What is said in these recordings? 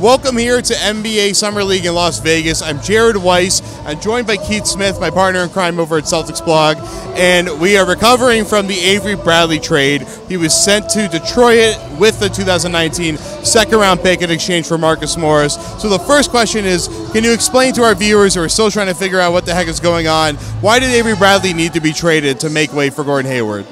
Welcome here to NBA Summer League in Las Vegas. I'm Jared Weiss. I'm joined by Keith Smith, my partner in crime over at Celtics Blog, and we are recovering from the Avery Bradley trade. He was sent to Detroit with the 2019 second-round pick in exchange for Marcus Morris. So the first question is, can you explain to our viewers who are still trying to figure out what the heck is going on, why did Avery Bradley need to be traded to make way for Gordon Hayward?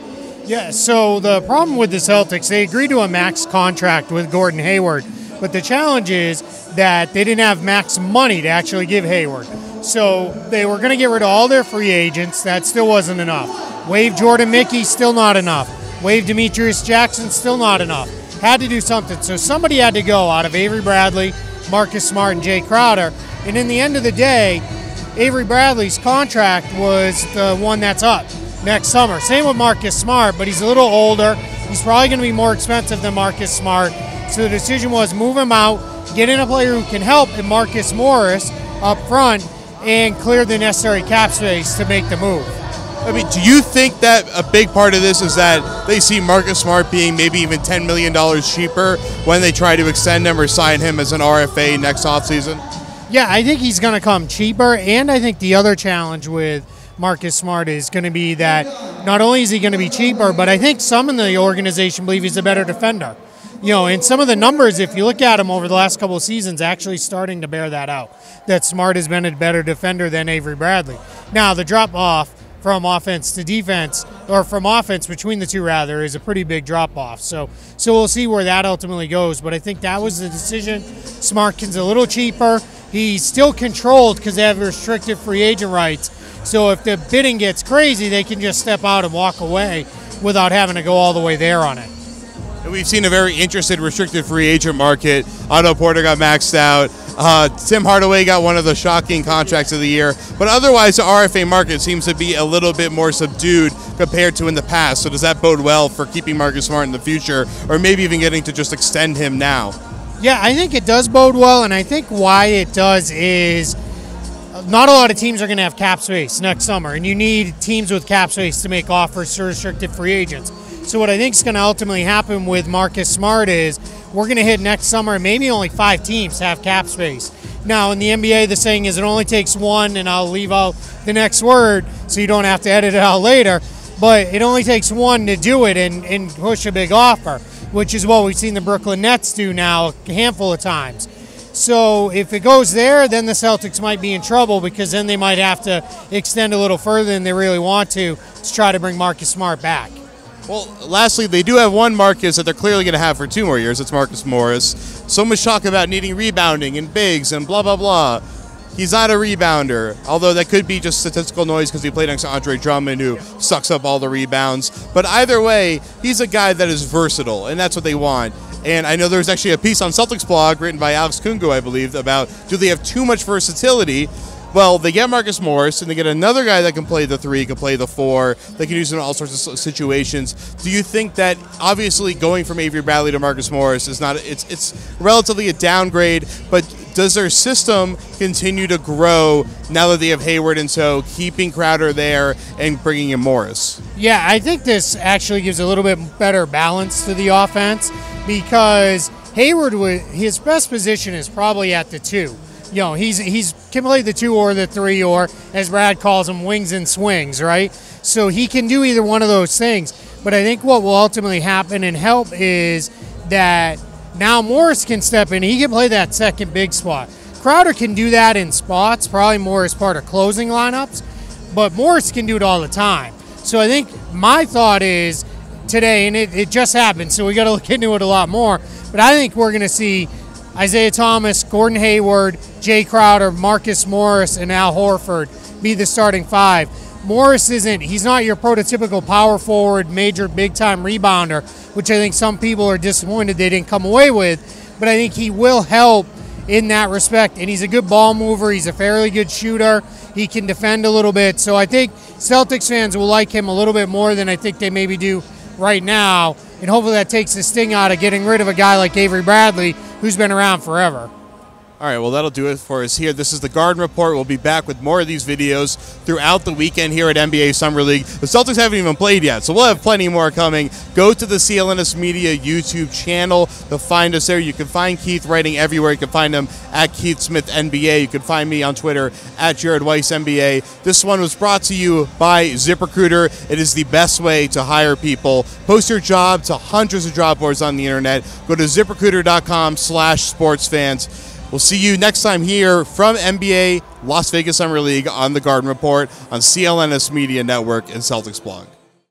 Yeah, so the problem with the Celtics, they agreed to a max contract with Gordon Hayward. But the challenge is that they didn't have max money to actually give Hayward. So they were going to get rid of all their free agents. That still wasn't enough. Waive Jordan Mickey, still not enough. Waive Demetrius Jackson, still not enough. Had to do something. So somebody had to go out of Avery Bradley, Marcus Smart, and Jay Crowder. And in the end of the day, Avery Bradley's contract was the one that's up next summer. Same with Marcus Smart, but he's a little older. He's probably going to be more expensive than Marcus Smart. So the decision was move him out, get in a player who can help in Marcus Morris up front, and clear the necessary cap space to make the move. I mean, do you think that a big part of this is that they see Marcus Smart being maybe even $10 million cheaper when they try to extend him or sign him as an RFA next offseason? Yeah, I think he's going to come cheaper, and I think the other challenge with Marcus Smart is going to be that not only is he going to be cheaper, but I think some in the organization believe he's a better defender. You know, and some of the numbers, if you look at them over the last couple of seasons, actually starting to bear that out, that Smart has been a better defender than Avery Bradley. Now, the drop-off from offense to defense, or from offense between the two, rather, is a pretty big drop-off. So we'll see where that ultimately goes. But I think that was the decision. Smartkin's a little cheaper. He's still controlled because they have restricted free agent rights. So if the bidding gets crazy, they can just step out and walk away without having to go all the way there on it. We've seen a very interested restricted free agent market. Otto Porter got maxed out. Tim Hardaway got one of the shocking contracts of the year. But otherwise, the RFA market seems to be a little bit more subdued compared to in the past. So does that bode well for keeping Marcus Smart in the future, or maybe even getting to just extend him now? Yeah, I think it does bode well, and I think why it does is not a lot of teams are going to have cap space next summer, and you need teams with cap space to make offers to restricted free agents. So what I think is going to ultimately happen with Marcus Smart is we're going to hit next summer, maybe only 5 teams have cap space. Now, in the NBA, the saying is it only takes one, and I'll leave out the next word so you don't have to edit it out later, but it only takes one to do it and push a big offer, which is what we've seen the Brooklyn Nets do now a handful of times. So if it goes there, then the Celtics might be in trouble because then they might have to extend a little further than they really want to try to bring Marcus Smart back. Well, lastly, they do have one Marcus that they're clearly going to have for 2 more years. It's Marcus Morris. So much talk about needing rebounding and bigs and blah, blah, blah. He's not a rebounder, although that could be just statistical noise because he played next to Andre Drummond, who sucks up all the rebounds. But either way, he's a guy that is versatile, and that's what they want. And I know there's actually a piece on Celtics Blog written by Alex Kungu, I believe, about do they have too much versatility? Well, they get Marcus Morris, and they get another guy that can play the 3, can play the 4. They can use him in all sorts of situations. Do you think that obviously going from Avery Bradley to Marcus Morris is not it's relatively a downgrade, but does their system continue to grow now that they have Hayward, and so keeping Crowder there and bringing in Morris? Yeah, I think this actually gives a little bit better balance to the offense because Hayward, his best position is probably at the 2. You know, he's can play the 2 or the 3, or as Brad calls them, wings and swings, right? So he can do either one of those things. But I think what will ultimately happen and help is that now Morris can step in. He can play that second big spot. Crowder can do that in spots, probably more as part of closing lineups, but Morris can do it all the time. So I think my thought is today, and it just happened, so we got to look into it a lot more, but I think we're going to see Isaiah Thomas, Gordon Hayward, Jay Crowder, Marcus Morris, and Al Horford be the starting 5. Morris he's not your prototypical power forward, major big-time rebounder, which I think some people are disappointed they didn't come away with, but I think he will help in that respect, and he's a good ball mover. He's a fairly good shooter. He can defend a little bit, so I think Celtics fans will like him a little bit more than I think they maybe do right now, and hopefully that takes the sting out of getting rid of a guy like Avery Bradley, who's been around forever. All right, well, that'll do it for us here. This is the Garden Report. We'll be back with more of these videos throughout the weekend here at NBA Summer League. The Celtics haven't even played yet, so we'll have plenty more coming. Go to the CLNS Media YouTube channel to find us there. You can find Keith writing everywhere. You can find him at Keith Smith NBA. You can find me on Twitter at Jared Weiss NBA. This one was brought to you by ZipRecruiter. It is the best way to hire people. Post your job to hundreds of job boards on the internet. Go to ZipRecruiter.com/sportsfans. We'll see you next time here from NBA Las Vegas Summer League on the Garden Report on CLNS Media Network and Celtics Blog.